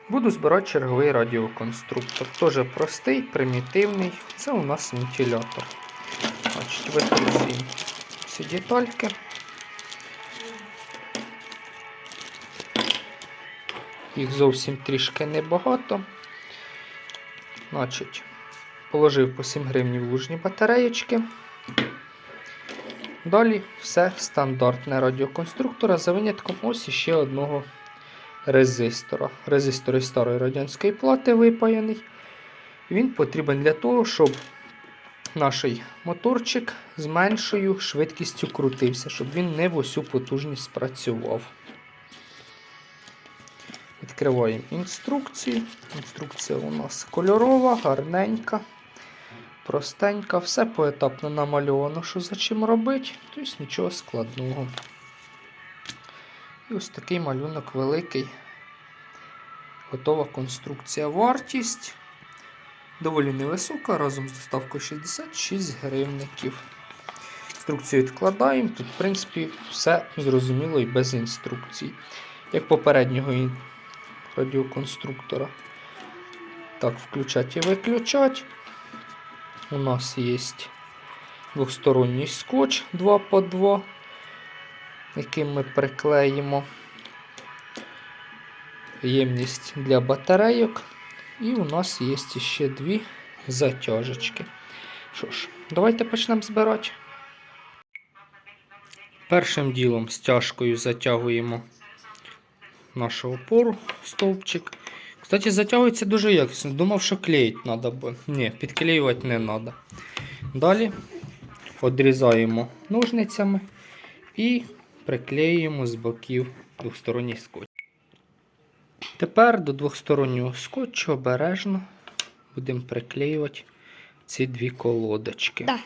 Буду збирати черговий радіоконструктор. Теж простий, примітивний. Це у нас вентилятор. Значить, використаємо всі детальки. Їх зовсім трішки небагато. Значить, положив по 7 гривень лужні батареєчки. Далі все стандартне радіоконструктора, за винятком ось іще одного резистора. Резистор із старої радянської плати випаяний. Він потрібен для того, щоб наш моторчик з меншою швидкістю крутився, щоб він не в усю потужність працював. Відкриваємо інструкцію. Інструкція у нас кольорова, гарненька, простенька. Все поетапно намальовано, що за чим робити, тобто нічого складного. І ось такий малюнок великий. Готова конструкція. Вартість доволі невисока, разом з доставкою 66 гривників. Інструкцію відкладаємо. Тут, в принципі, все зрозуміло і без інструкцій. Як попереднього радіоконструктора. Так, включати і виключати. У нас є двосторонній скотч 2х2, яким ми приклеїмо ємність для батарейок. І у нас є ще дві затяжечки. Що ж, давайте почнемо збирати. Першим ділом стяжкою затягуємо нашу опору, стовпчик. Кстати, затягується дуже якісно. Думав, що клеїти треба буде. Ні, підклеювати не треба. Далі відрізаємо ножницями і приклеюємо з боків двосторонній скотч. Тепер до двостороннього скотчу обережно будемо приклеювати ці дві колодочки. Да.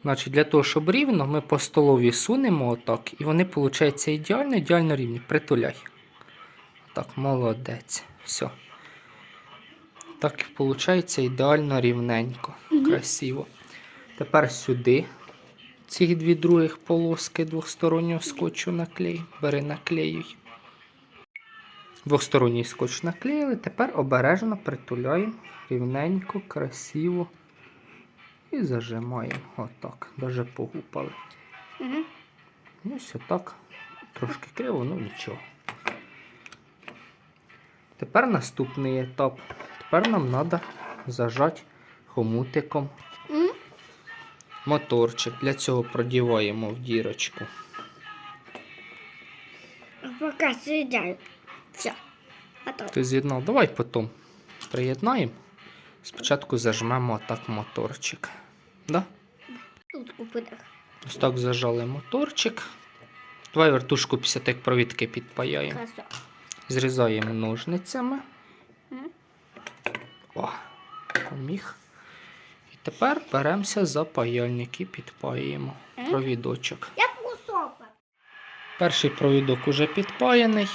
Значить, для того, щоб рівно, ми по столові сунемо отак, і вони, виходить, ідеально рівні. Притуляй. Так, молодець. Все. Так, виходить, ідеально рівненько. Красиво. Тепер сюди ці дві других полоски двостороннього скотчу наклею. Бери, наклеюй. Двосторонній скотч наклеїли. Тепер обережно притуляємо рівненько, красиво. І зажимаємо. Отак. Даже погупали. Ось отак. Трошки криво, ну нічого. Тепер наступний етап. Тепер нам треба зажати хомутиком моторчик. Для цього продіваємо в дірочку. Поки з'їдаю. Все. Готово. Ти з'єднав? Давай потім приєднаємо. Спочатку зажмемо отак моторчик. Да? Тут купити. Ось так зажали моторчик. Давай вертушку після тих провідки підпаяємо. Красиво. Зрізаємо ножницями. О, поміг. І тепер беремося за паяльник і підпаюємо провідочок. Я кусок. Перший провідок уже підпаяний.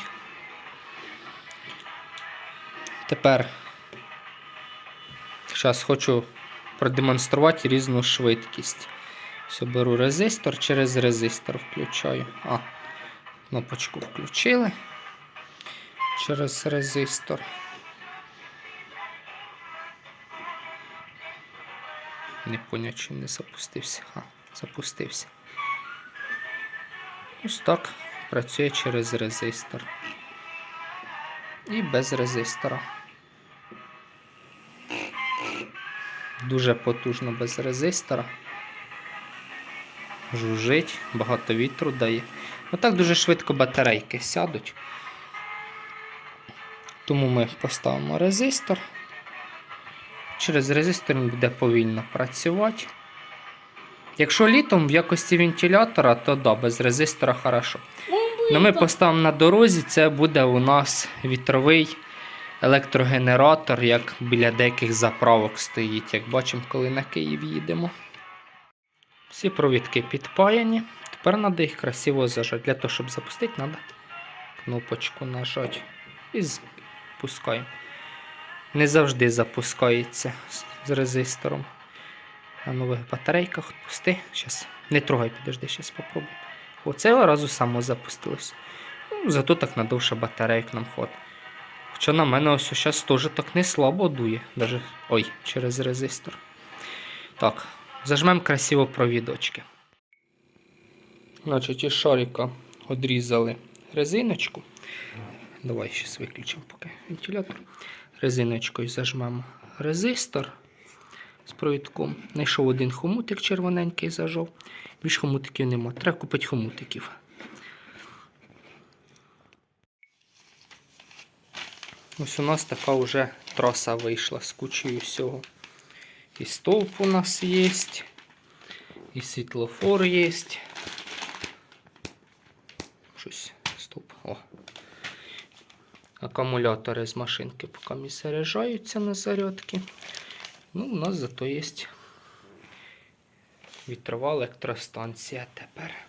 Тепер зараз хочу продемонструвати різну швидкість. Все, беру резистор, через резистор включаю. Кнопочку включили. Через резистор. Не поняв, чи не запустився. Запустився. Ось так працює через резистор. І без резистора. Дуже потужно без резистора. Жужжить, багато вітру дає. Отак дуже швидко батарейки сядуть. Тому ми поставимо резистор. Через резистор він буде повільно працювати. Якщо літом в якості вентилятора, то да, без резистора хорошо. Но ми поставимо на дорозі, це буде у нас вітровий електрогенератор, як біля деяких заправок стоїть, як бачимо, коли на Київ їдемо. Всі провідки підпаяні. Тепер треба їх красиво зажати. Для того, щоб запустити, треба кнопочку нажати. І запускаємо. Не завжди запускається з резистором. На нових батарейках пусти. Зараз не трогай, підожди, зараз спробуй. Оце разу само запустилось. Ну, зато так надовше батарейок нам хватить. Хоча на мене ось зараз теж так не слабо дує. Даже... Ой, через резистор. Так, зажмемо красиво провідочки. Значить, із шарика відрізали резиночку. Давай зараз виключимо поки вентилятор. Резиночкою зажмемо резистор з провідком. Знайшов один хомутик червоненький, зажав. Більш хомутиків нема. Треба купити хомутиків. Ось у нас така вже траса вийшла з кучею всього. І стовп у нас є, і світлофор є. Щось, стоп. О. Акумулятори з машинки поки не заряджаються на зарядки. Ну, у нас зато є вітрова електростанція тепер.